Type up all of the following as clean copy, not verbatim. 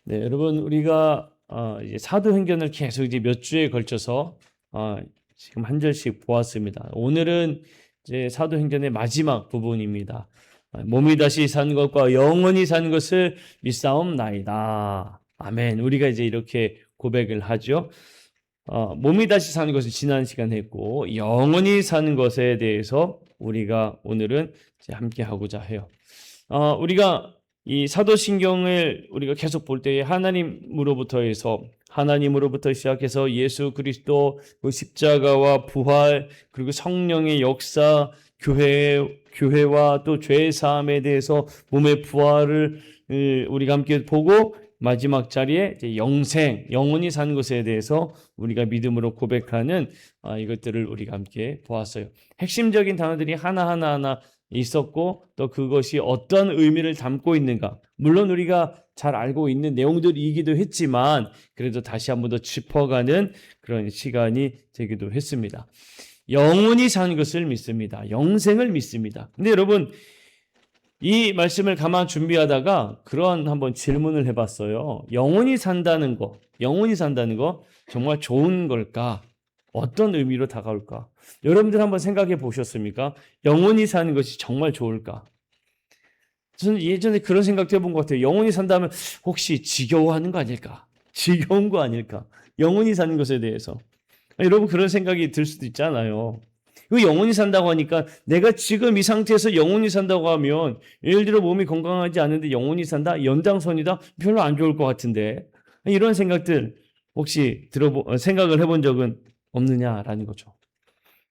네, 여러분 우리가 이제 사도행전을 계속 이제 몇 주에 걸쳐서 지금 한 절씩 보았습니다. 오늘은 이제 사도행전의 마지막 부분입니다. 몸이 다시 산 것과 영원히 산 것을 믿사옵나이다. 아멘. 우리가 이제 이렇게 고백을 하죠. 몸이 다시 사는 것을 지난 시간에 했고 영원히 사는 것에 대해서 우리가 오늘은 이제 함께 하고자 해요. 우리가 이 사도신경을 우리가 계속 볼 때에 하나님으로부터 시작해서 예수 그리스도 그 십자가와 부활 그리고 성령의 역사 교회와 또 죄 사함에 대해서 몸의 부활을 우리가 함께 보고 마지막 자리에 이제 영원히 사는 것에 대해서 우리가 믿음으로 고백하는 이것들을 우리가 함께 보았어요. 핵심적인 단어들이 하나하나 있었고 또 그것이 어떤 의미를 담고 있는가, 물론 우리가 잘 알고 있는 내용들이기도 했지만 그래도 다시 한 번 더 짚어가는 그런 시간이 되기도 했습니다. 영원히 사는 것을 믿습니다. 영생을 믿습니다. 근데 여러분 이 말씀을 가만 준비하다가 그런 한번 질문을 해봤어요. 영원히 산다는 거 정말 좋은 걸까? 어떤 의미로 다가올까? 여러분들 한번 생각해 보셨습니까? 영원히 사는 것이 정말 좋을까? 저는 예전에 그런 생각도 해본 것 같아요. 영원히 산다면 혹시 지겨워하는 거 아닐까? 지겨운 거 아닐까? 영원히 사는 것에 대해서. 여러분 그런 생각이 들 수도 있잖아요. 그 영원히 산다고 하니까 내가 지금 이 상태에서 영원히 산다고 하면 예를 들어 몸이 건강하지 않은데 영원히 산다? 연장선이다? 별로 안 좋을 것 같은데 이런 생각들 혹시 생각을 해본 적은 없느냐라는 거죠.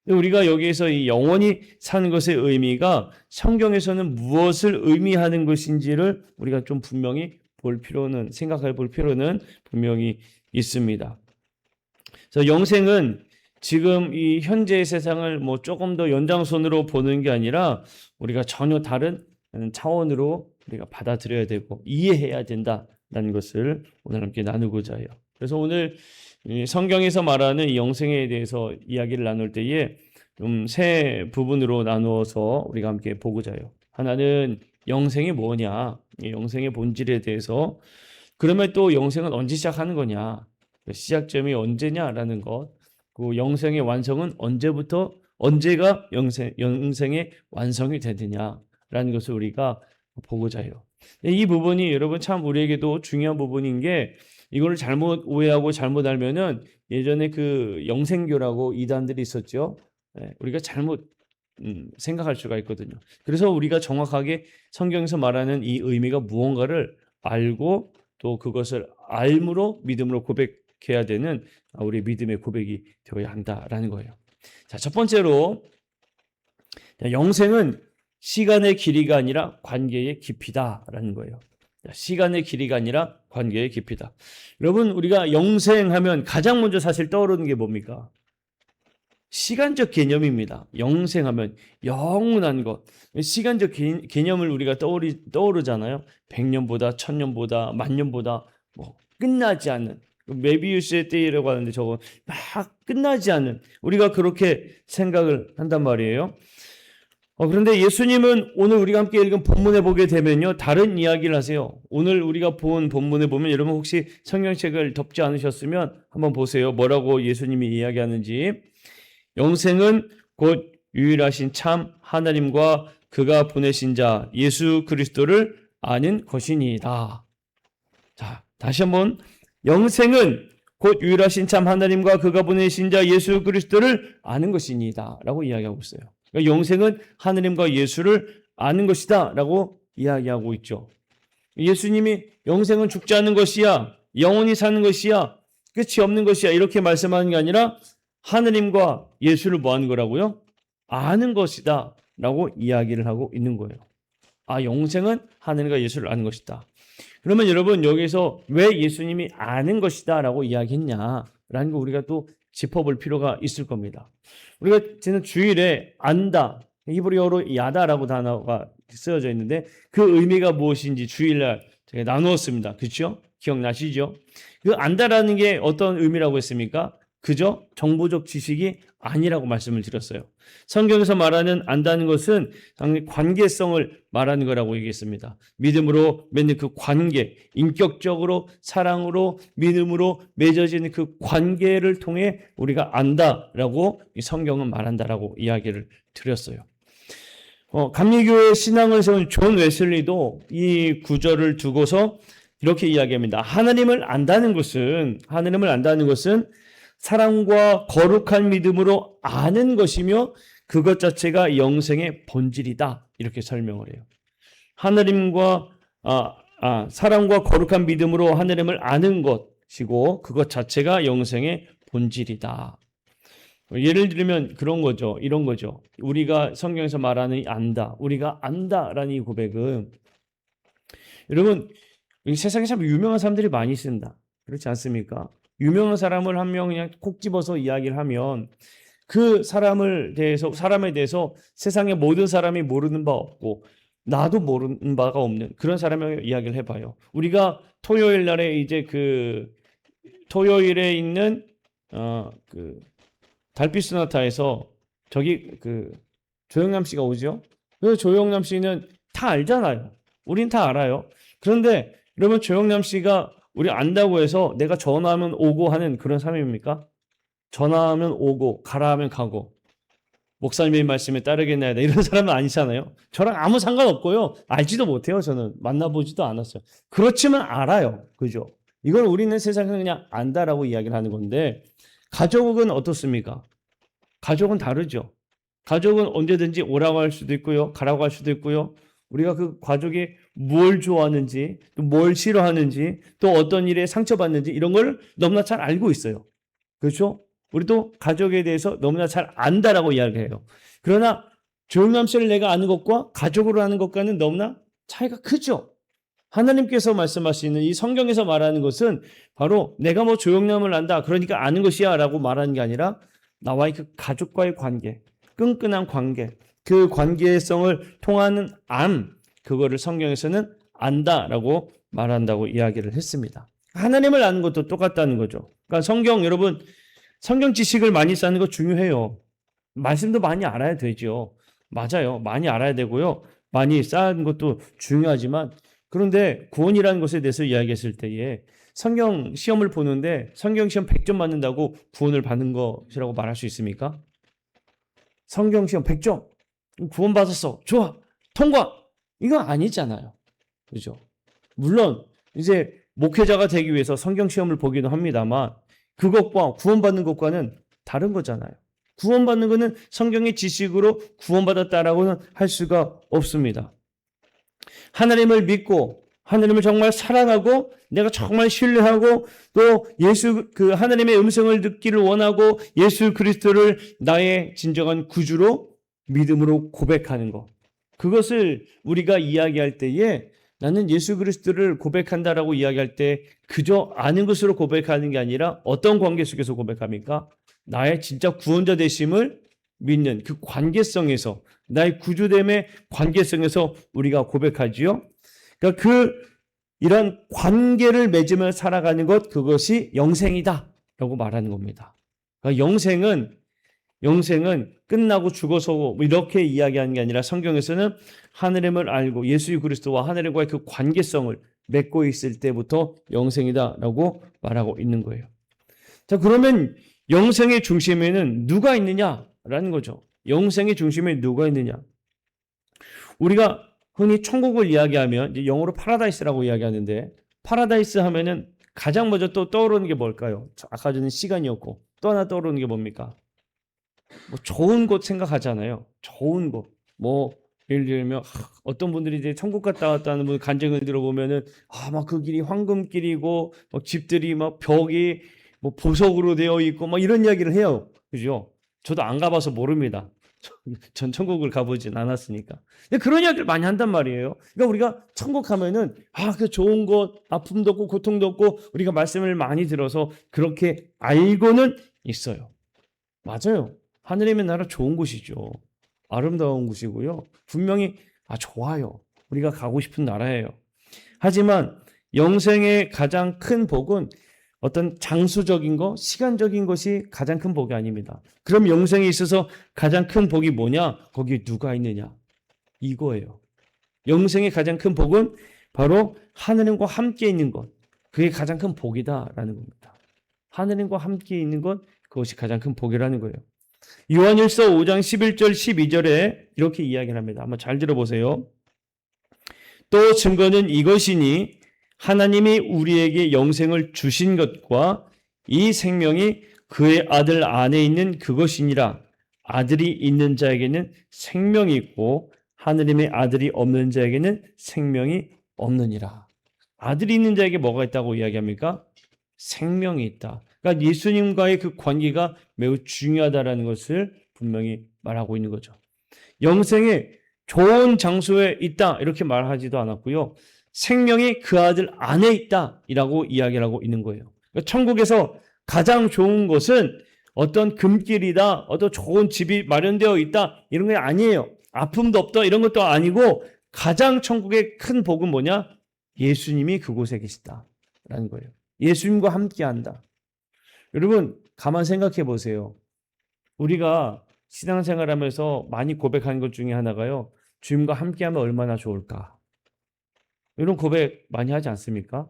우리가 여기에서 이 영원히 사는 것의 의미가 성경에서는 무엇을 의미하는 것인지를 우리가 좀 분명히 생각해 볼 필요는 분명히 있습니다. 그래서 영생은 지금 이 현재의 세상을 뭐 조금 더 연장선으로 보는 게 아니라 우리가 전혀 다른 차원으로 우리가 받아들여야 되고 이해해야 된다는 것을 오늘 함께 나누고자 해요. 그래서 오늘 성경에서 말하는 이 영생에 대해서 이야기를 나눌 때에 좀 세 부분으로 나누어서 우리가 함께 보고자 해요. 하나는 영생이 뭐냐, 영생의 본질에 대해서, 그러면 또 영생은 언제 시작하는 거냐, 시작점이 언제냐라는 것, 그 영생의 완성은 언제가 영생의 완성이 되느냐라는 것을 우리가 보고자 해요. 이 부분이 여러분 참 우리에게도 중요한 부분인 게, 이거를 잘못 오해하고 잘못 알면은 예전에 그 영생교라고 이단들이 있었죠. 우리가 잘못 생각할 수가 있거든요. 그래서 우리가 정확하게 성경에서 말하는 이 의미가 무언가를 알고 또 그것을 알므로 믿음으로 고백해야 되는 우리 믿음의 고백이 되어야 한다라는 거예요. 자, 첫 번째로 영생은 시간의 길이가 아니라 관계의 깊이다라는 거예요. 시간의 길이가 아니라 관계의 깊이다. 여러분 우리가 영생하면 가장 먼저 사실 떠오르는 게 뭡니까? 시간적 개념입니다. 영생하면 영원한 것. 시간적 개념을 우리가 떠오르잖아요. 100년보다 1000년보다 만년보다 뭐 끝나지 않는 메비우스의 띠라고 하는데 저거 막 끝나지 않는, 우리가 그렇게 생각을 한단 말이에요. 그런데 예수님은 오늘 우리가 함께 읽은 본문에 보게 되면요, 다른 이야기를 하세요. 오늘 우리가 본 본문에 보면 여러분 혹시 성경책을 덮지 않으셨으면 한번 보세요. 뭐라고 예수님이 이야기하는지. 영생은 곧 유일하신 참 하나님과 그가 보내신 자 예수 그리스도를 아는 것이니이다. 자, 다시 한번. 영생은 곧 유일하신 참 하나님과 그가 보내신 자 예수 그리스도를 아는 것이니이다 라고 이야기하고 있어요. 그러니까 영생은 하나님과 예수를 아는 것이다 라고 이야기하고 있죠. 예수님이 영생은 죽지 않는 것이야, 영원히 사는 것이야, 끝이 없는 것이야 이렇게 말씀하는 게 아니라 하느님과 예수를 뭐 하는 거라고요? 아는 것이다 라고 이야기를 하고 있는 거예요. 영생은 하느님과 예수를 아는 것이다. 그러면 여러분 여기서 왜 예수님이 아는 것이다 라고 이야기했냐라는 거 우리가 또 짚어볼 필요가 있을 겁니다. 우리가 지난 주일에 안다, 히브리어로 야다라고 단어가 쓰여져 있는데 그 의미가 무엇인지 주일날 제가 나누었습니다. 그렇죠? 기억나시죠? 그 안다라는 게 어떤 의미라고 했습니까? 그저 정보적 지식이 아니라고 말씀을 드렸어요. 성경에서 말하는 안다는 것은 당연히 관계성을 말하는 거라고 얘기했습니다. 믿음으로 맺는 그 관계, 인격적으로 사랑으로 믿음으로 맺어지는 그 관계를 통해 우리가 안다라고 이 성경은 말한다라고 이야기를 드렸어요. 감리교의 신앙을 세운 존 웨슬리도 이 구절을 두고서 이렇게 이야기합니다. 하나님을 안다는 것은 사랑과 거룩한 믿음으로 아는 것이며 그것 자체가 영생의 본질이다. 이렇게 설명을 해요. 하나님과 사랑과 거룩한 믿음으로 하나님을 아는 것이고 그것 자체가 영생의 본질이다. 예를 들면 그런 거죠. 이런 거죠. 우리가 성경에서 말하는 안다. 우리가 안다라는 이 고백은 여러분 세상에 참 유명한 사람들이 많이 쓴다. 그렇지 않습니까? 유명한 사람을 한 명 그냥 콕 집어서 이야기를 하면 그 사람에 대해서 세상의 모든 사람이 모르는 바 없고 나도 모르는 바가 없는 그런 사람의 이야기를 해봐요. 우리가 토요일 날에 이제 토요일에 있는 그 달빛 소나타에서 저기 조영남 씨가 오죠. 그 조영남 씨는 다 알잖아요. 우린 다 알아요. 그런데 여러분 조영남 씨가 우리 안다고 해서 내가 전화하면 오고 하는 그런 사람입니까? 전화하면 오고 가라 하면 가고 목사님의 말씀에 따르겠나이다 이런 사람은 아니잖아요. 저랑 아무 상관없고요. 알지도 못해요. 저는 만나보지도 않았어요. 그렇지만 알아요. 그죠? 이건 우리는 세상에 그냥 안다라고 이야기를 하는 건데 가족은 어떻습니까? 가족은 다르죠. 가족은 언제든지 오라고 할 수도 있고요. 가라고 할 수도 있고요. 우리가 그 가족이 뭘 좋아하는지, 또 뭘 싫어하는지, 또 어떤 일에 상처받는지 이런 걸 너무나 잘 알고 있어요. 그렇죠? 우리도 가족에 대해서 너무나 잘 안다라고 이야기해요. 그러나 조영남 씨를 내가 아는 것과 가족으로 아는 것과는 너무나 차이가 크죠. 하나님께서 말씀하시는 이 성경에서 말하는 것은 바로 내가 뭐 조영남을 안다 그러니까 아는 것이야 라고 말하는 게 아니라 나와의 그 가족과의 관계, 끈끈한 관계, 그 관계성을 통하는 그거를 성경에서는 안다라고 말한다고 이야기를 했습니다. 하나님을 아는 것도 똑같다는 거죠. 그러니까 여러분 성경 지식을 많이 쌓는 거 중요해요. 말씀도 많이 알아야 되죠. 맞아요. 많이 알아야 되고요. 많이 쌓는 것도 중요하지만 그런데 구원이라는 것에 대해서 이야기했을 때에 성경 시험을 보는데 성경 시험 100점 맞는다고 구원을 받는 것이라고 말할 수 있습니까? 성경 시험 100점 구원 받았어. 좋아. 통과. 이거 아니잖아요. 그죠? 물론 이제 목회자가 되기 위해서 성경 시험을 보기도 합니다만 그것과 구원받는 것과는 다른 거잖아요. 구원받는 것은 성경의 지식으로 구원받았다라고는 할 수가 없습니다. 하나님을 믿고 하나님을 정말 사랑하고 내가 정말 신뢰하고 또 하나님의 음성을 듣기를 원하고 예수 그리스도를 나의 진정한 구주로 믿음으로 고백하는 것. 그것을 우리가 이야기할 때에 나는 예수 그리스도를 고백한다라고 이야기할 때 그저 아는 것으로 고백하는 게 아니라 어떤 관계 속에서 고백합니까? 나의 진짜 구원자 되심을 믿는 그 관계성에서 나의 구주됨의 관계성에서 우리가 고백하지요. 그러니까 이런 관계를 맺으며 살아가는 것 그것이 영생이다라고 말하는 겁니다. 그러니까 영생은 끝나고 죽어서 뭐 이렇게 이야기하는 게 아니라 성경에서는 하나님을 알고 예수 그리스도와 하나님과의 그 관계성을 맺고 있을 때부터 영생이다라고 말하고 있는 거예요. 자, 그러면 영생의 중심에는 누가 있느냐라는 거죠. 영생의 중심에 누가 있느냐? 우리가 흔히 천국을 이야기하면 이제 영어로 파라다이스라고 이야기하는데 파라다이스 하면은 가장 먼저 또 떠오르는 게 뭘까요? 아까 전에 시간이었고 또 하나 떠오르는 게 뭡니까? 뭐 좋은 곳 생각하잖아요. 좋은 곳. 뭐 예를 들면 어떤 분들이 이제 천국 갔다 왔다는 분 간증을 들어보면은 막 그 길이 황금길이고 막 집들이 막 벽이 뭐 보석으로 되어 있고 막 이런 이야기를 해요. 그죠? 저도 안 가봐서 모릅니다. 전 천국을 가보진 않았으니까. 그런 이야기를 많이 한단 말이에요. 그러니까 우리가 천국 가면은 그 좋은 곳, 아픔도 없고 고통도 없고 우리가 말씀을 많이 들어서 그렇게 알고는 있어요. 맞아요. 하늘의 나라 좋은 곳이죠. 아름다운 곳이고요. 분명히 좋아요. 우리가 가고 싶은 나라예요. 하지만 영생의 가장 큰 복은 어떤 장소적인 것, 시간적인 것이 가장 큰 복이 아닙니다. 그럼 영생에 있어서 가장 큰 복이 뭐냐? 거기 누가 있느냐? 이거예요. 영생의 가장 큰 복은 바로 하느님과 함께 있는 것. 그게 가장 큰 복이다라는 겁니다. 하느님과 함께 있는 것, 그것이 가장 큰 복이라는 거예요. 요한일서 5장 11절 12절에 이렇게 이야기를 합니다. 한번 잘 들어보세요. 또 증거는 이것이니 하나님이 우리에게 영생을 주신 것과 이 생명이 그의 아들 안에 있는 그것이니라. 아들이 있는 자에게는 생명이 있고 하느님의 아들이 없는 자에게는 생명이 없느니라. 아들이 있는 자에게 뭐가 있다고 이야기합니까? 생명이 있다. 그러니까 예수님과의 그 관계가 매우 중요하다라는 것을 분명히 말하고 있는 거죠. 영생에 좋은 장소에 있다 이렇게 말하지도 않았고요. 생명이 그 아들 안에 있다 이라고 이야기를 하고 있는 거예요. 그러니까 천국에서 가장 좋은 것은 어떤 금길이다, 어떤 좋은 집이 마련되어 있다 이런 게 아니에요. 아픔도 없다 이런 것도 아니고 가장 천국의 큰 복은 뭐냐? 예수님이 그곳에 계시다라는 거예요. 예수님과 함께한다. 여러분 가만 생각해 보세요. 우리가 신앙생활하면서 많이 고백하는 것 중에 하나가요. 주님과 함께하면 얼마나 좋을까? 이런 고백 많이 하지 않습니까?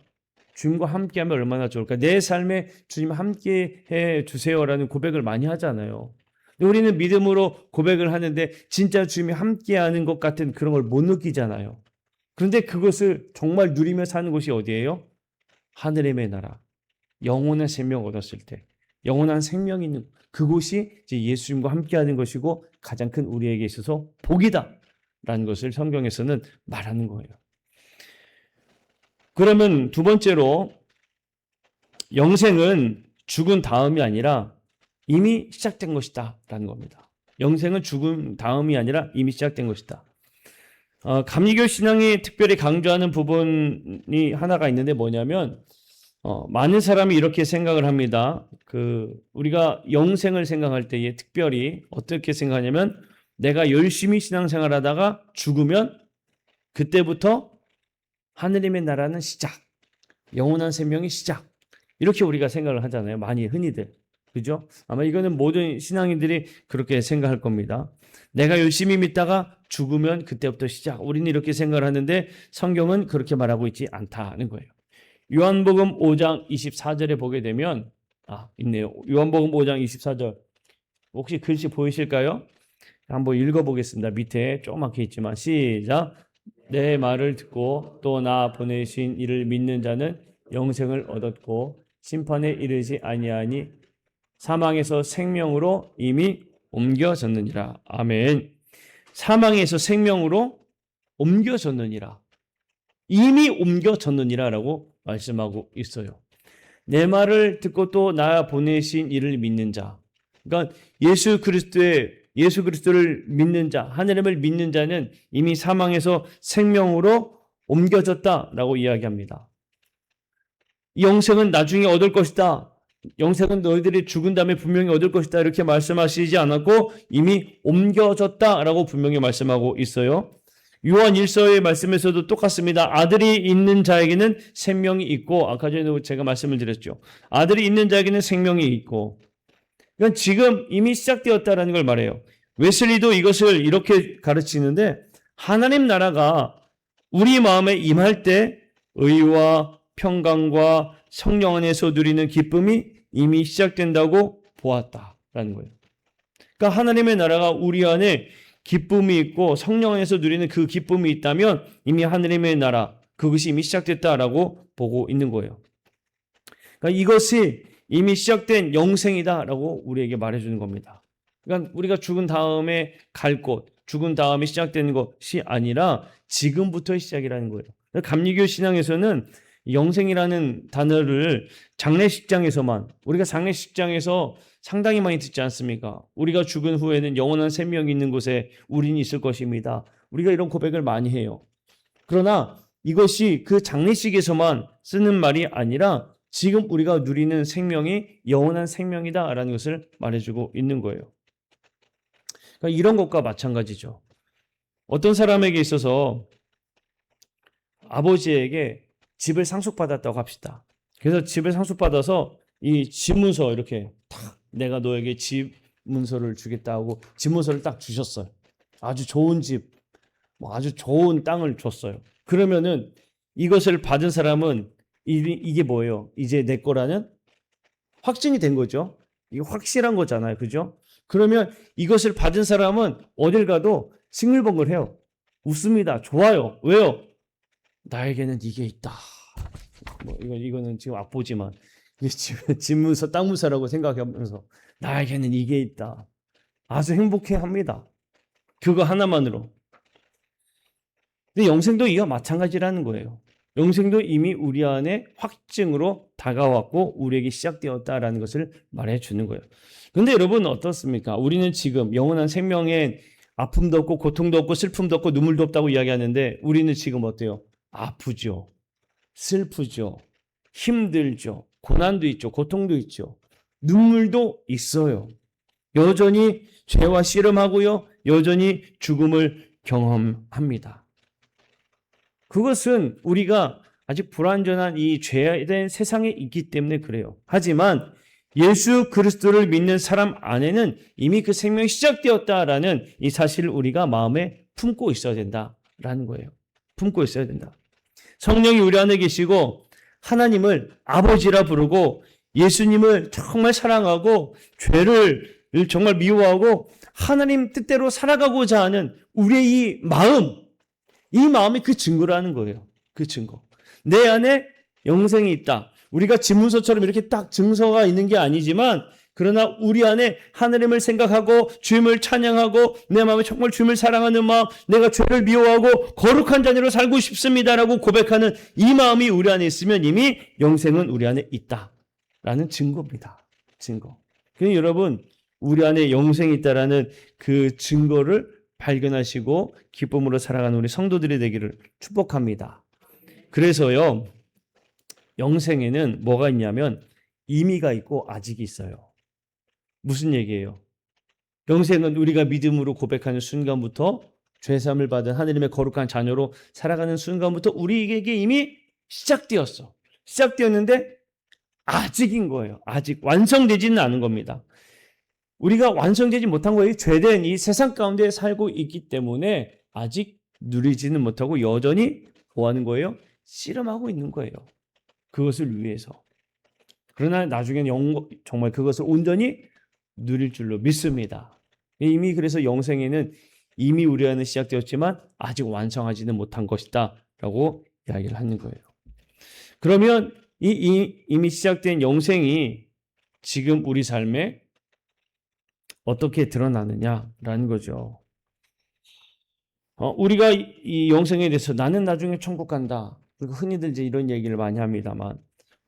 주님과 함께하면 얼마나 좋을까? 내 삶에 주님 함께해 주세요라는 고백을 많이 하잖아요. 우리는 믿음으로 고백을 하는데 진짜 주님이 함께하는 것 같은 그런 걸 못 느끼잖아요. 그런데 그것을 정말 누리며 사는 곳이 어디예요? 하늘의 나라. 영원한 생명 얻었을 때 영원한 생명이 있는 그곳이 이제 예수님과 함께하는 것이고 가장 큰 우리에게 있어서 복이다라는 것을 성경에서는 말하는 거예요. 그러면 두 번째로 영생은 죽은 다음이 아니라 이미 시작된 것이다라는 겁니다. 영생은 죽은 다음이 아니라 이미 시작된 것이다. 감리교 신앙이 특별히 강조하는 부분이 하나가 있는데 뭐냐면 많은 사람이 이렇게 생각을 합니다. 우리가 영생을 생각할 때에 특별히 어떻게 생각하냐면 내가 열심히 신앙생활하다가 죽으면 그때부터 하느님의 나라는 시작, 영원한 생명이 시작 이렇게 우리가 생각을 하잖아요. 많이 흔히들. 그죠? 아마 이거는 모든 신앙인들이 그렇게 생각할 겁니다. 내가 열심히 믿다가 죽으면 그때부터 시작. 우리는 이렇게 생각을 하는데 성경은 그렇게 말하고 있지 않다는 거예요. 요한복음 5장 24절에 보게 되면 있네요. 요한복음 5장 24절 혹시 글씨 보이실까요? 한번 읽어보겠습니다. 밑에 조그맣게 있지만 시작. 내 말을 듣고 또 나 보내신 이를 믿는 자는 영생을 얻었고 심판에 이르지 아니하니 사망에서 생명으로 이미 옮겨졌느니라. 아멘. 사망에서 생명으로 옮겨졌느니라. 이미 옮겨졌느니라 라고 말씀하고 있어요. 내 말을 듣고 또 나 보내신 이를 믿는 자. 그러니까 예수 그리스도를 믿는 자, 하느님을 믿는 자는 이미 사망에서 생명으로 옮겨졌다라고 이야기합니다. 영생은 나중에 얻을 것이다. 영생은 너희들이 죽은 다음에 분명히 얻을 것이다. 이렇게 말씀하시지 않았고 이미 옮겨졌다라고 분명히 말씀하고 있어요. 요한 1서의 말씀에서도 똑같습니다. 아들이 있는 자에게는 생명이 있고 아까 전에 제가 말씀을 드렸죠. 아들이 있는 자에게는 생명이 있고 그러니까 지금 이미 시작되었다라는 걸 말해요. 웨슬리도 이것을 이렇게 가르치는데 하나님 나라가 우리 마음에 임할 때 의와 평강과 성령 안에서 누리는 기쁨이 이미 시작된다고 보았다라는 거예요. 그러니까 하나님의 나라가 우리 안에 기쁨이 있고 성령 안에서 누리는 그 기쁨이 있다면 이미 하나님의 나라 그것이 이미 시작됐다라고 보고 있는 거예요. 그러니까 이것이 이미 시작된 영생이다라고 우리에게 말해주는 겁니다. 그러니까 우리가 죽은 다음에 갈 곳, 죽은 다음에 시작되는 것이 아니라 지금부터의 시작이라는 거예요. 감리교 신앙에서는 영생이라는 단어를 장례식장에서만 우리가 장례식장에서 상당히 많이 듣지 않습니까? 우리가 죽은 후에는 영원한 생명이 있는 곳에 우리는 있을 것입니다. 우리가 이런 고백을 많이 해요. 그러나 이것이 그 장례식에서만 쓰는 말이 아니라 지금 우리가 누리는 생명이 영원한 생명이다라는 것을 말해주고 있는 거예요. 그러니까 이런 것과 마찬가지죠. 어떤 사람에게 있어서 아버지에게 집을 상속받았다고 합시다. 그래서 집에 상속받아서 이 집문서 이렇게 탁 내가 너에게 집문서를 주겠다 하고 집문서를 딱 주셨어요. 아주 좋은 집, 뭐 아주 좋은 땅을 줬어요. 그러면은 이것을 받은 사람은 이게 뭐예요? 이제 내 거라는 확증이 된 거죠. 이게 확실한 거잖아요. 그죠? 그러면 이것을 받은 사람은 어딜 가도 싱글벙글해요. 웃습니다. 좋아요. 왜요? 나에게는 이게 있다. 뭐 이거는 지금 악보지만 집문서, 땅문서라고 생각하면서 나에게는 이게 있다. 아주 행복해합니다. 그거 하나만으로. 근데 영생도 이와 마찬가지라는 거예요. 영생도 이미 우리 안에 확증으로 다가왔고 우리에게 시작되었다라는 것을 말해주는 거예요. 근데 여러분 어떻습니까? 우리는 지금 영원한 생명엔 아픔도 없고 고통도 없고 슬픔도 없고 눈물도 없다고 이야기하는데 우리는 지금 어때요? 아프죠. 슬프죠. 힘들죠. 고난도 있죠. 고통도 있죠. 눈물도 있어요. 여전히 죄와 씨름하고요. 여전히 죽음을 경험합니다. 그것은 우리가 아직 불완전한 이 죄된 세상에 있기 때문에 그래요. 하지만 예수 그리스도를 믿는 사람 안에는 이미 그 생명이 시작되었다라는 이 사실을 우리가 마음에 품고 있어야 된다라는 거예요. 품고 있어야 된다. 성령이 우리 안에 계시고 하나님을 아버지라 부르고 예수님을 정말 사랑하고 죄를 정말 미워하고 하나님 뜻대로 살아가고자 하는 우리의 이 마음이 그 증거라는 거예요. 그 증거. 내 안에 영생이 있다. 우리가 지문서처럼 이렇게 딱 증서가 있는 게 아니지만 그러나 우리 안에 하나님을 생각하고 주님을 찬양하고 내 마음에 정말 주님을 사랑하는 마음, 내가 죄를 미워하고 거룩한 자녀로 살고 싶습니다라고 고백하는 이 마음이 우리 안에 있으면 이미 영생은 우리 안에 있다라는 증거입니다. 증거. 그러니까 여러분 우리 안에 영생이 있다라는 그 증거를 발견하시고 기쁨으로 살아가는 우리 성도들이 되기를 축복합니다. 그래서요. 영생에는 뭐가 있냐면 임의가 있고 아직이 있어요. 무슨 얘기예요? 영생은 우리가 믿음으로 고백하는 순간부터 죄사함을 받은 하느님의 거룩한 자녀로 살아가는 순간부터 우리에게 이미 시작되었어. 시작되었는데 아직인 거예요. 아직 완성되지는 않은 겁니다. 우리가 완성되지 못한 거예요. 죄된 이 세상 가운데 살고 있기 때문에 아직 누리지는 못하고 여전히 뭐 하는 거예요? 씨름하고 있는 거예요. 그것을 위해서. 그러나 나중에는 정말 그것을 온전히 누릴 줄로 믿습니다. 이미 그래서 영생에는 이미 우리 안에 시작되었지만 아직 완성하지는 못한 것이다 라고 이야기를 하는 거예요. 그러면 이미 시작된 영생이 지금 우리 삶에 어떻게 드러나느냐라는 거죠. 우리가 이 영생에 대해서 나는 나중에 천국 간다. 그리고 흔히들 이제 이런 얘기를 많이 합니다만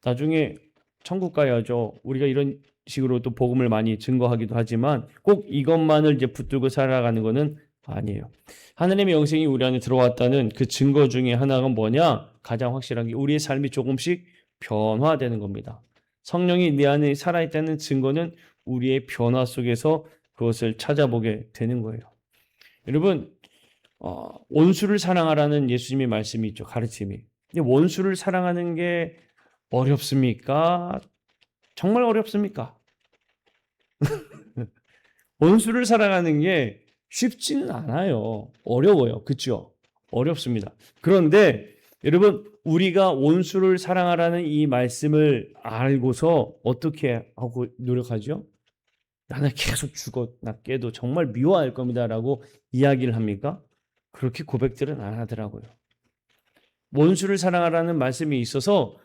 나중에 천국 가야죠. 우리가 이런 식으로 또 복음을 많이 증거하기도 하지만 꼭 이것만을 이제 붙들고 살아가는 것은 아니에요. 하나님의 영생이 우리 안에 들어왔다는 그 증거 중에 하나가 뭐냐? 가장 확실한 게 우리의 삶이 조금씩 변화되는 겁니다. 성령이 내 안에 살아있다는 증거는 우리의 변화 속에서 그것을 찾아보게 되는 거예요. 여러분, 원수를 사랑하라는 예수님의 말씀이 있죠. 가르침이. 근데 원수를 사랑하는 게 어렵습니까? 정말 어렵습니까? 원수를 사랑하는 게 쉽지는 않아요. 어려워요. 그렇죠? 어렵습니다. 그런데 여러분 우리가 원수를 사랑하라는 이 말씀을 알고서 어떻게 하고 노력하죠? 나는 계속 죽었나 깨도 정말 미워할 겁니다 라고 이야기를 합니까? 그렇게 고백들은 안 하더라고요. 원수를 사랑하라는 말씀이 있어서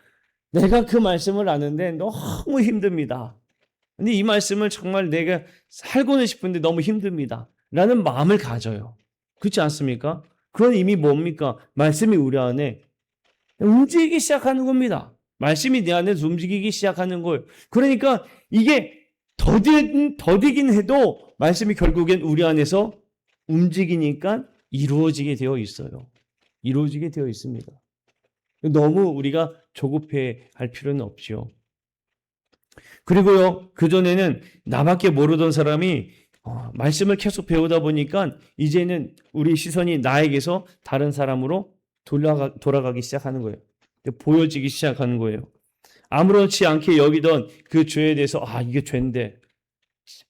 내가 그 말씀을 아는데 너무 힘듭니다. 근데 이 말씀을 정말 내가 살고는 싶은데 너무 힘듭니다. 라는 마음을 가져요. 그렇지 않습니까? 그건 이미 뭡니까? 말씀이 우리 안에 움직이기 시작하는 겁니다. 말씀이 내 안에서 움직이기 시작하는 거예요. 그러니까 이게 더디긴 해도 말씀이 결국엔 우리 안에서 움직이니까 이루어지게 되어 있어요. 이루어지게 되어 있습니다. 너무 우리가 조급해 할 필요는 없죠. 그리고요, 그전에는 나밖에 모르던 사람이 말씀을 계속 배우다 보니까 이제는 우리 시선이 나에게서 다른 사람으로 돌아가기 시작하는 거예요. 보여지기 시작하는 거예요. 아무렇지 않게 여기던 그 죄에 대해서 이게 죄인데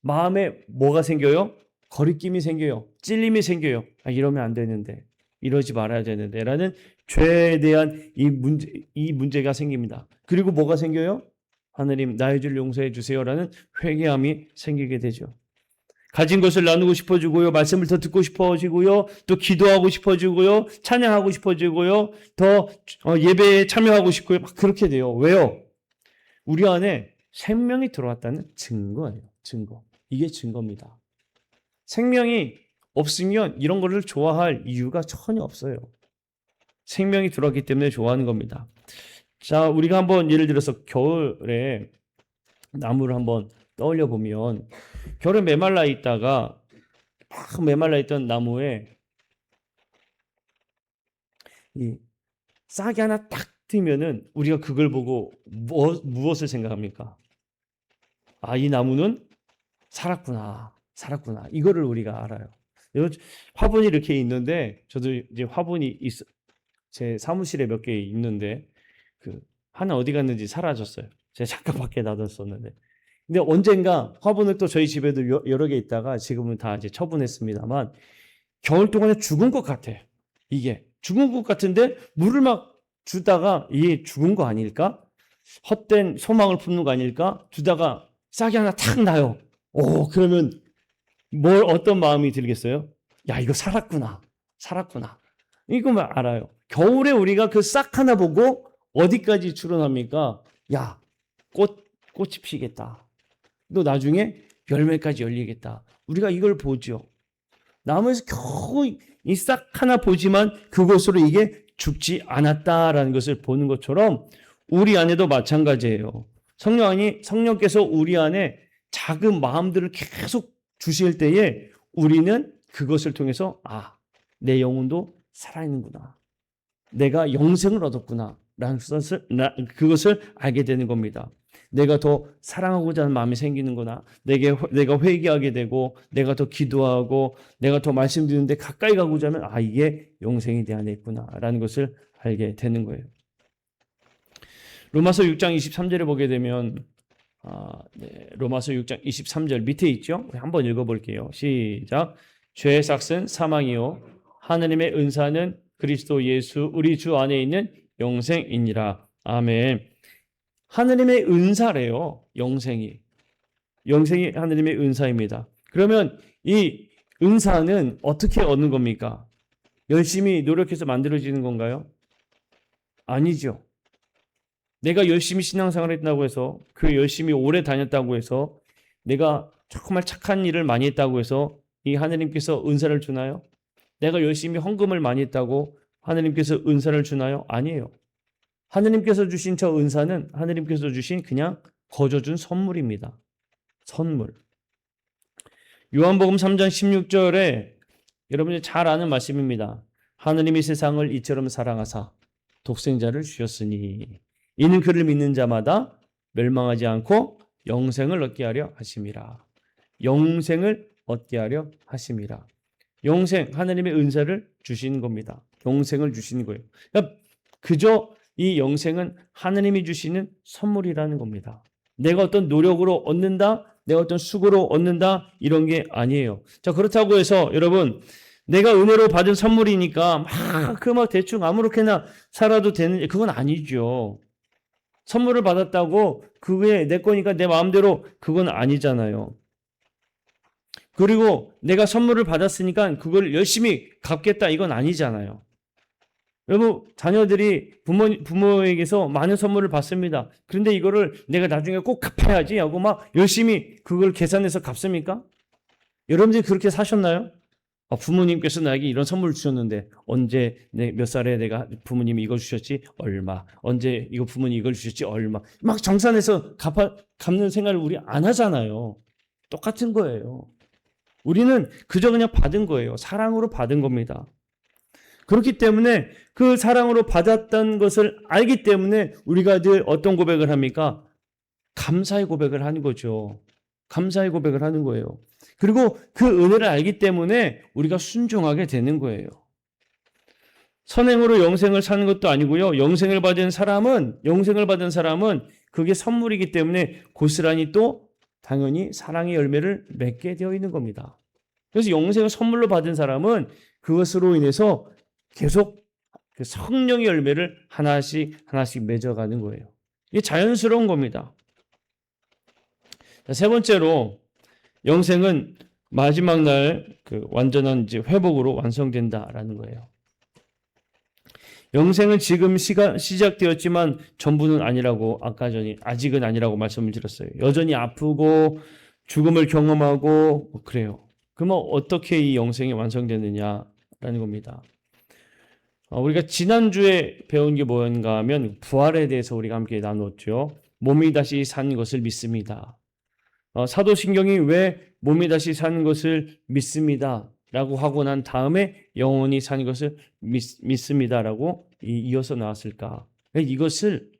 마음에 뭐가 생겨요? 거리낌이 생겨요. 찔림이 생겨요. 이러면 안 되는데, 이러지 말아야 되는데 라는 죄에 대한 이 문제가 생깁니다. 그리고 뭐가 생겨요? 하나님 나의 죄를 용서해 주세요라는 회개함이 생기게 되죠. 가진 것을 나누고 싶어지고요. 말씀을 더 듣고 싶어지고요. 또 기도하고 싶어지고요. 찬양하고 싶어지고요. 더 예배에 참여하고 싶고요. 막 그렇게 돼요. 왜요? 우리 안에 생명이 들어왔다는 증거예요. 증거. 이게 증거입니다. 생명이 없으면 이런 거를 좋아할 이유가 전혀 없어요. 생명이 들어왔기 때문에 좋아하는 겁니다. 자, 우리가 한번 예를 들어서 겨울에 나무를 한번 떠올려 보면 겨울에 메말라 있다가 막 메말라 있던 나무에 이 싹이 하나 딱 트면은 우리가 그걸 보고 무엇을 생각합니까? 이 나무는 살았구나. 이거를 우리가 알아요. 화분이 이렇게 있는데 저도 이제 화분이 제 사무실에 몇 개 있는데 하나 어디 갔는지 사라졌어요. 제가 잠깐 밖에 놔뒀었는데. 근데 언젠가 화분을 또 저희 집에도 여러 개 있다가 지금은 다 이제 처분했습니다만 겨울 동안에 죽은 것 같아. 이게 죽은 것 같은데 물을 막 주다가 이게 죽은 거 아닐까? 헛된 소망을 품는 거 아닐까? 주다가 싹이 하나 탁 나요. 그러면 어떤 마음이 들겠어요? 야, 이거 살았구나. 이거만 알아요. 겨울에 우리가 그 싹 하나 보고 어디까지 추론합니까? 야, 꽃이 피겠다. 또 나중에 열매까지 열리겠다. 우리가 이걸 보죠. 나무에서 겨우 이 싹 하나 보지만 그것으로 이게 죽지 않았다라는 것을 보는 것처럼 우리 안에도 마찬가지예요. 성령께서 우리 안에 작은 마음들을 계속 주실 때에 우리는 그것을 통해서 내 영혼도 살아있는구나. 내가 영생을 얻었구나. 라는 그것을 알게 되는 겁니다. 내가 더 사랑하고자 하는 마음이 생기는구나. 내가 회개하게 되고 내가 더 기도하고 내가 더 말씀 듣는데 가까이 가고자 하면 이게 영생이 내 안에 있구나. 라는 것을 알게 되는 거예요. 로마서 6장 23절을 보게 되면 로마서 6장 23절 밑에 있죠? 한번 읽어볼게요. 시작. 죄의 삭은 사망이요 하나님의 은사는 그리스도 예수 우리 주 안에 있는 영생이니라. 아멘. 하나님의 은사래요. 영생이 하나님의 은사입니다. 그러면 이 은사는 어떻게 얻는 겁니까? 열심히 노력해서 만들어지는 건가요? 아니죠. 내가 열심히 신앙생활을 했다고 해서 열심히 오래 다녔다고 해서 내가 정말 착한 일을 많이 했다고 해서 이 하나님께서 은사를 주나요? 내가 열심히 헌금을 많이 했다고 하나님께서 은사를 주나요? 아니에요. 하나님께서 주신 저 은사는 하나님께서 주신 그냥 거저준 선물입니다. 선물. 요한복음 3장 16절에 여러분이 잘 아는 말씀입니다. 하나님이 세상을 이처럼 사랑하사 독생자를 주셨으니 이는 그를 믿는 자마다 멸망하지 않고 영생을 얻게 하려 하심이라. 영생을 얻게 하려 하심이라. 영생, 하나님의 은사를 주신 겁니다. 영생을 주신 거예요. 그러니까 그저 이 영생은 하나님이 주시는 선물이라는 겁니다. 내가 어떤 노력으로 얻는다, 내가 어떤 수고로 얻는다, 이런 게 아니에요. 자, 그렇다고 해서 여러분, 내가 은혜로 받은 선물이니까 막 대충 아무렇게나 살아도 되는, 그건 아니죠. 선물을 받았다고 그게 내 거니까 내 마음대로 그건 아니잖아요. 그리고 내가 선물을 받았으니까 그걸 열심히 갚겠다 이건 아니잖아요. 여러분 자녀들이 부모에게서 많은 선물을 받습니다. 그런데 이거를 내가 나중에 꼭 갚아야지 하고 막 열심히 그걸 계산해서 갚습니까? 여러분들이 그렇게 사셨나요? 부모님께서 나에게 이런 선물을 주셨는데 언제 몇 살에 내가 부모님이 이걸 주셨지? 얼마. 언제 이거 부모님이 이걸 주셨지? 얼마. 막 정산해서 갚는 생각을 우리 안 하잖아요. 똑같은 거예요. 우리는 그저 그냥 받은 거예요. 사랑으로 받은 겁니다. 그렇기 때문에 그 사랑으로 받았던 것을 알기 때문에 우리가 늘 어떤 고백을 합니까? 감사의 고백을 하는 거죠. 감사의 고백을 하는 거예요. 그리고 그 은혜를 알기 때문에 우리가 순종하게 되는 거예요. 선행으로 영생을 사는 것도 아니고요. 영생을 받은 사람은 그게 선물이기 때문에 고스란히 또 당연히 사랑의 열매를 맺게 되어 있는 겁니다. 그래서 영생을 선물로 받은 사람은 그것으로 인해서 계속 그 성령의 열매를 하나씩 하나씩 맺어가는 거예요. 이게 자연스러운 겁니다. 자, 세 번째로 영생은 마지막 날 그 완전한 이제 회복으로 완성된다라는 거예요. 영생은 지금 시작되었지만 전부는 아니라고 아직은 아니라고 말씀을 드렸어요. 여전히 아프고 죽음을 경험하고 그래요. 그러면 어떻게 이 영생이 완성되느냐라는 겁니다. 우리가 지난주에 배운 게 뭔가 하면 부활에 대해서 우리가 함께 나눴죠. 몸이 다시 사는 것을 믿습니다. 사도신경이 왜 몸이 다시 사는 것을 믿습니다 라고 하고 난 다음에 영원히 사는 것을 믿습니다 라고 이어서 나왔을까? 이것을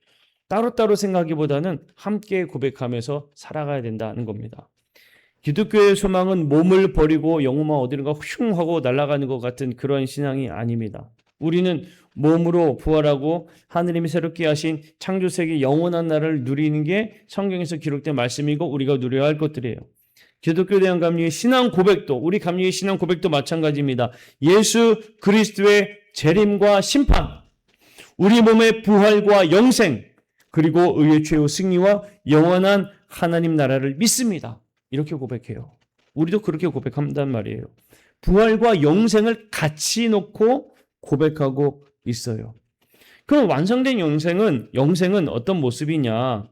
따로따로 생각하기보다는 함께 고백하면서 살아가야 된다는 겁니다. 기독교의 소망은 몸을 버리고 영혼만 어디론가 슝 하고 날아가는 것 같은 그런 신앙이 아닙니다. 우리는 몸으로 부활하고 하느님이 새롭게 하신 창조세계 영원한 나라를 누리는 게 성경에서 기록된 말씀이고 우리가 누려야 할 것들이에요. 기독교에 대한 감리의 신앙 고백도, 우리 감리의 신앙 고백도 마찬가지입니다. 예수 그리스도의 재림과 심판, 우리 몸의 부활과 영생, 그리고 의의 최후 승리와 영원한 하나님 나라를 믿습니다. 이렇게 고백해요. 우리도 그렇게 고백한단 말이에요. 부활과 영생을 같이 놓고 고백하고 있어요. 그럼 완성된 영생은 어떤 모습이냐?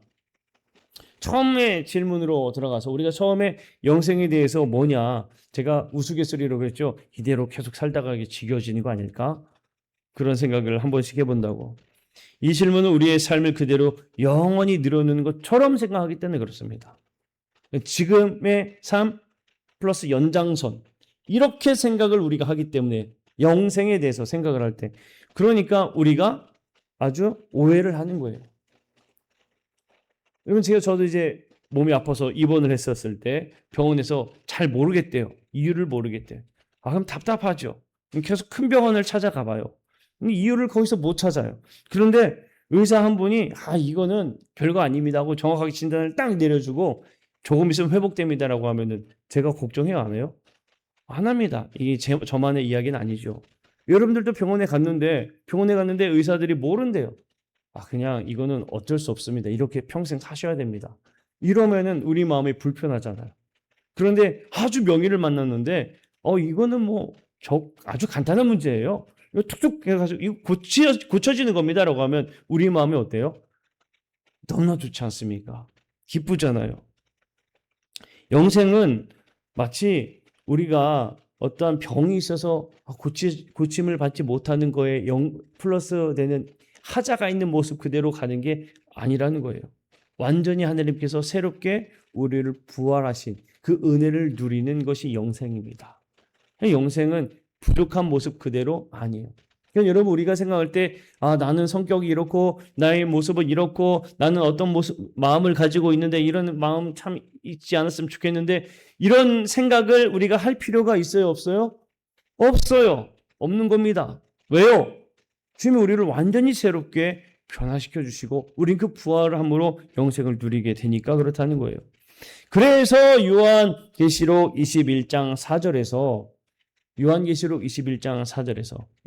처음에 질문으로 들어가서 우리가 처음에 영생에 대해서 뭐냐? 제가 우스갯소리로 그랬죠. 이대로 계속 살다가 지겨워지는 거 아닐까? 그런 생각을 한 번씩 해본다고. 이 질문은 우리의 삶을 그대로 영원히 늘어놓는 것처럼 생각하기 때문에 그렇습니다. 지금의 삶 플러스 연장선, 이렇게 생각을 우리가 하기 때문에 영생에 대해서 생각을 할 때, 그러니까 우리가 아주 오해를 하는 거예요. 여러분, 저도 이제 몸이 아파서 입원을 했었을 때 병원에서 잘 모르겠대요. 이유를 모르겠대요. 그럼 답답하죠. 계속 큰 병원을 찾아가 봐요. 이유를 거기서 못 찾아요. 그런데 의사 한 분이 이거는 별거 아닙니다 하고 정확하게 진단을 딱 내려주고 조금 있으면 회복됩니다라고 하면은 제가 걱정해요, 안 해요? 안 합니다. 이게 저만의 이야기는 아니죠. 여러분들도 병원에 갔는데 의사들이 모른대요. 그냥 이거는 어쩔 수 없습니다. 이렇게 평생 사셔야 됩니다. 이러면은 우리 마음이 불편하잖아요. 그런데 아주 명의를 만났는데 이거는 아주 간단한 문제예요. 이거 툭툭 해가지고 이거 고쳐지는 겁니다라고 하면 우리 마음이 어때요? 너무나 좋지 않습니까? 기쁘잖아요. 영생은 마치 우리가 어떠한 병이 있어서 고침을 받지 못하는 거에 플러스 되는 하자가 있는 모습 그대로 가는 게 아니라는 거예요. 완전히 하나님께서 새롭게 우리를 부활하신 그 은혜를 누리는 것이 영생입니다. 영생은 부족한 모습 그대로 아니에요. 그러니까 여러분, 우리가 생각할 때 나는 성격이 이렇고 나의 모습은 이렇고 나는 어떤 마음을 가지고 있는데 이런 마음 참 있지 않았으면 좋겠는데, 이런 생각을 우리가 할 필요가 있어요, 없어요? 없어요. 없는 겁니다. 왜요? 주님이 우리를 완전히 새롭게 변화시켜 주시고 우린 그 부활함으로 영생을 누리게 되니까 그렇다는 거예요. 그래서 요한계시록 21장 4절에서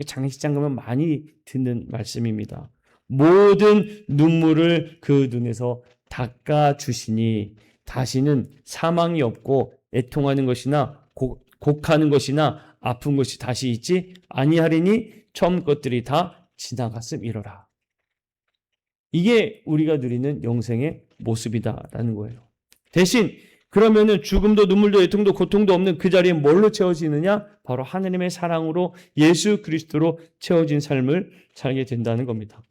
장례식장 가면 많이 듣는 말씀입니다. 모든 눈물을 그 눈에서 닦아 주시니 다시는 사망이 없고 애통하는 것이나 곡하는 것이나 아픈 것이 다시 있지 아니하리니 처음 것들이 다 지나갔음이로라. 이게 우리가 누리는 영생의 모습이다라는 거예요. 대신 그러면은 죽음도 눈물도 애통도 고통도 없는 그 자리에 뭘로 채워지느냐? 바로 하나님의 사랑으로 예수 그리스도로 채워진 삶을 살게 된다는 겁니다.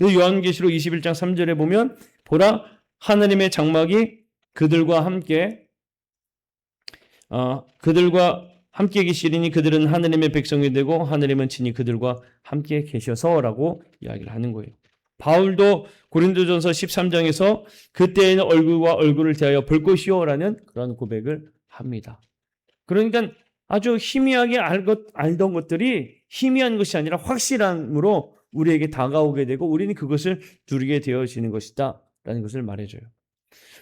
요한계시록 21장 3절에 보면 보라 하나님의 장막이 그들과 함께 계시리니 그들은 하나님의 백성이 되고 하나님은 친히 그들과 함께 계셔서라고 이야기를 하는 거예요. 바울도 고린도전서 13장에서 그때에는 얼굴과 얼굴을 대하여 볼 것이요라는 그런 고백을 합니다. 그러니까 아주 희미하게 알던 것들이 희미한 것이 아니라 확실함으로 우리에게 다가오게 되고 우리는 그것을 누리게 되어지는 것이다 라는 것을 말해줘요.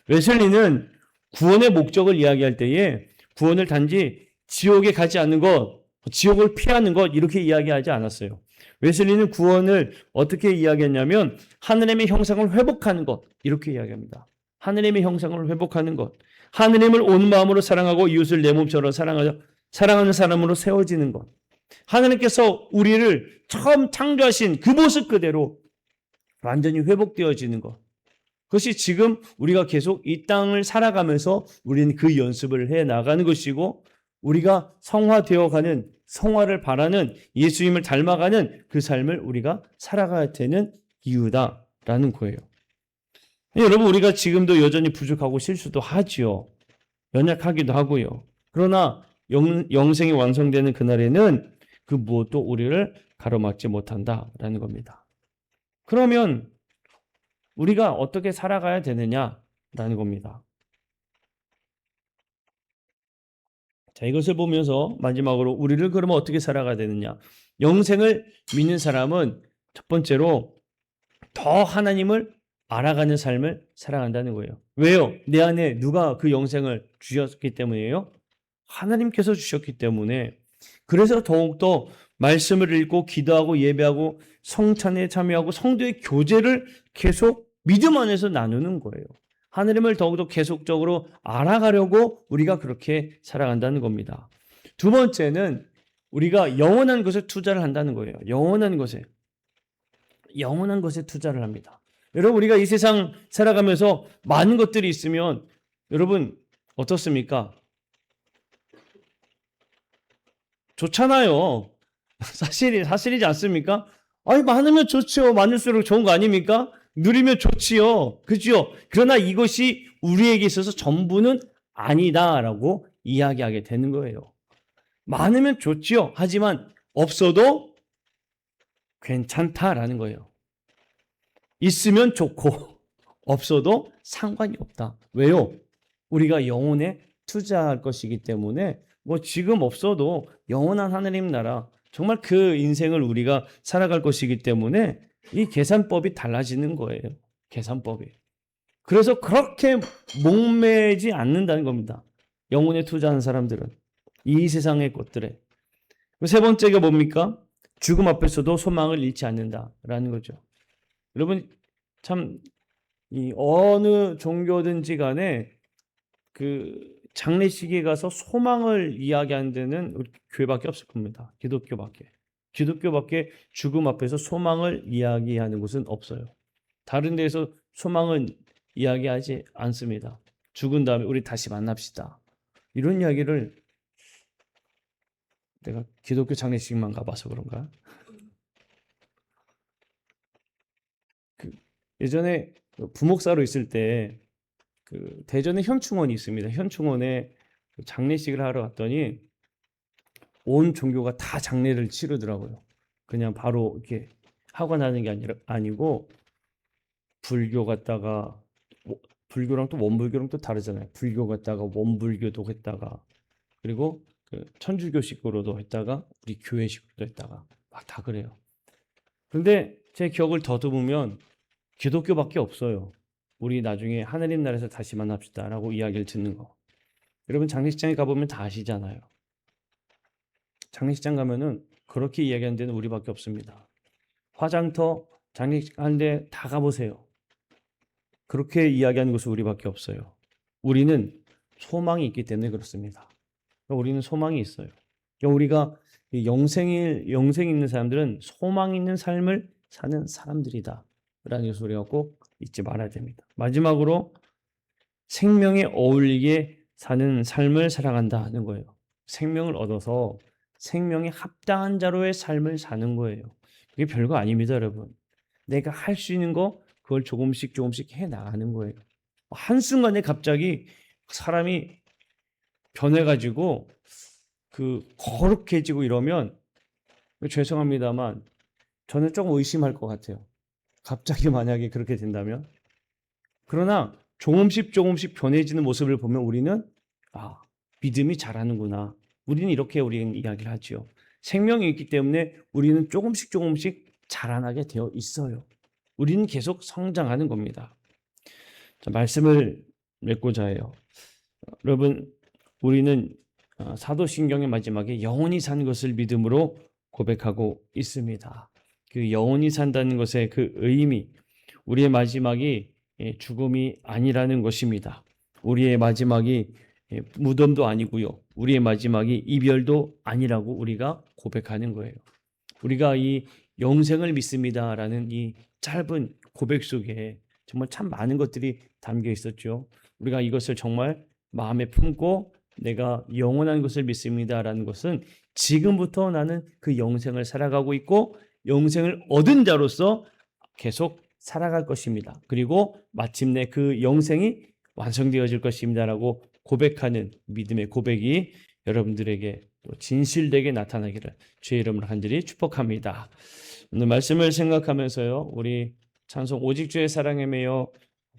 웨슬리는 구원의 목적을 이야기할 때에 구원을 단지 지옥에 가지 않는 것, 지옥을 피하는 것 이렇게 이야기하지 않았어요. 웨슬리는 구원을 어떻게 이야기했냐면 하느님의 형상을 회복하는 것 이렇게 이야기합니다. 하느님의 형상을 회복하는 것, 하느님을 온 마음으로 사랑하고 이웃을 내 몸처럼 사랑하는 사람으로 세워지는 것, 하느님께서 우리를 처음 창조하신 그 모습 그대로 완전히 회복되어지는 것, 그것이 지금 우리가 계속 이 땅을 살아가면서 우리는 그 연습을 해 나가는 것이고, 우리가 성화되어가는, 성화를 바라는, 예수님을 닮아가는 그 삶을 우리가 살아가야 되는 이유다라는 거예요. 여러분, 우리가 지금도 여전히 부족하고 실수도 하지요. 연약하기도 하고요. 그러나 영생이 완성되는 그날에는 그 무엇도 우리를 가로막지 못한다라는 겁니다. 그러면 우리가 어떻게 살아가야 되느냐라는 겁니다. 자, 이것을 보면서 마지막으로 우리를 그러면 어떻게 살아가야 되느냐? 영생을 믿는 사람은 첫 번째로 더 하나님을 알아가는 삶을 살아간다는 거예요. 왜요? 내 안에 누가 그 영생을 주셨기 때문이에요? 하나님께서 주셨기 때문에. 그래서 더욱더 말씀을 읽고 기도하고 예배하고 성찬에 참여하고 성도의 교제를 계속 믿음 안에서 나누는 거예요. 하나님을 더욱더 계속적으로 알아가려고 우리가 그렇게 살아간다는 겁니다. 두 번째는 우리가 영원한 것에 투자를 한다는 거예요. 영원한 것에 투자를 합니다. 여러분, 우리가 이 세상 살아가면서 많은 것들이 있으면 여러분 어떻습니까? 좋잖아요. 사실이지 않습니까? 아니, 많으면 좋죠. 많을수록 좋은 거 아닙니까? 누리면 좋지요. 그죠? 그러나 이것이 우리에게 있어서 전부는 아니다라고 이야기하게 되는 거예요. 많으면 좋지요. 하지만 없어도 괜찮다라는 거예요. 있으면 좋고 없어도 상관이 없다. 왜요? 우리가 영혼에 투자할 것이기 때문에 뭐 지금 없어도 영원한 하나님 나라, 정말 그 인생을 우리가 살아갈 것이기 때문에 이 계산법이 달라지는 거예요. 계산법이. 그래서 그렇게 목매지 않는다는 겁니다. 영혼에 투자하는 사람들은 이 세상의 것들에. 세 번째가 뭡니까? 죽음 앞에서도 소망을 잃지 않는다라는 거죠. 여러분, 참 이 어느 종교든지 간에 그 장례식에 가서 소망을 이야기하는 데는 우리 교회밖에 없을 겁니다. 기독교밖에 죽음 앞에서 소망을 이야기하는 곳은 없어요. 다른 데에서 소망은 이야기하지 않습니다. 죽은 다음에 우리 다시 만납시다. 이런 이야기를, 내가 기독교 장례식만 가봐서 그런가? 예전에 부목사로 있을 때 그 대전에 현충원이 있습니다. 현충원에 장례식을 하러 갔더니 온 종교가 다 장례를 치르더라고요. 그냥 바로 이렇게 하고 나는 게 아니고 불교 갔다가 불교랑 또 원불교랑 또 다르잖아요. 불교 갔다가 원불교도 했다가 그리고 그 천주교식으로도 했다가 우리 교회식으로도 했다가 막 다 그래요. 그런데 제 기억을 더듬으면 기독교밖에 없어요. 우리 나중에 하느님 나라에서 다시 만납시다라고 이야기를 듣는 거. 여러분, 장례식장에 가보면 다 아시잖아요. 장례식장 가면은 그렇게 이야기하는 데는 우리밖에 없습니다. 화장터 장례식 하는데 다 가보세요. 그렇게 이야기하는 곳은 우리밖에 없어요. 우리는 소망이 있기 때문에 그렇습니다. 우리는 소망이 있어요. 우리가 영생 있는 사람들은 소망 있는 삶을 사는 사람들이다 라는 것을 우리가 꼭 잊지 말아야 됩니다. 마지막으로 생명에 어울리게 사는 삶을 살아간다는 거예요. 생명을 얻어서 생명에 합당한 자로의 삶을 사는 거예요. 그게 별거 아닙니다, 여러분. 내가 할 수 있는 거 그걸 조금씩 해 나가는 거예요. 한순간에 갑자기 사람이 변해가지고 그 거룩해지고 이러면 죄송합니다만 저는 조금 의심할 것 같아요. 갑자기 만약에 그렇게 된다면. 그러나 조금씩 변해지는 모습을 보면 우리는 믿음이 자라는구나. 우리는 이렇게 우리는 이야기를 하죠. 생명이 있기 때문에 우리는 조금씩 자라나게 되어 있어요. 우리는 계속 성장하는 겁니다. 자, 말씀을 맺고자 해요. 여러분, 우리는 사도신경의 마지막에 영원히 산 것을 믿음으로 고백하고 있습니다. 그 영원히 산다는 것의 그 의미, 우리의 마지막이 죽음이 아니라는 것입니다. 우리의 마지막이 무덤도 아니고요. 우리의 마지막이 이별도 아니라고 우리가 고백하는 거예요. 우리가 이 영생을 믿습니다라는 이 짧은 고백 속에 정말 참 많은 것들이 담겨 있었죠. 우리가 이것을 정말 마음에 품고 내가 영원한 것을 믿습니다라는 것은 지금부터 나는 그 영생을 살아가고 있고 영생을 얻은 자로서 계속 살아갈 것입니다. 그리고 마침내 그 영생이 완성되어질 것입니다라고 고백하는 믿음의 고백이 여러분들에게 또 진실되게 나타나기를 주의 이름으로 간절히 축복합니다. 오늘 말씀을 생각하면서요, 우리 찬송 오직 주의 사랑에 매여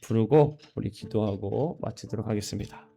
부르고 우리 기도하고 마치도록 하겠습니다.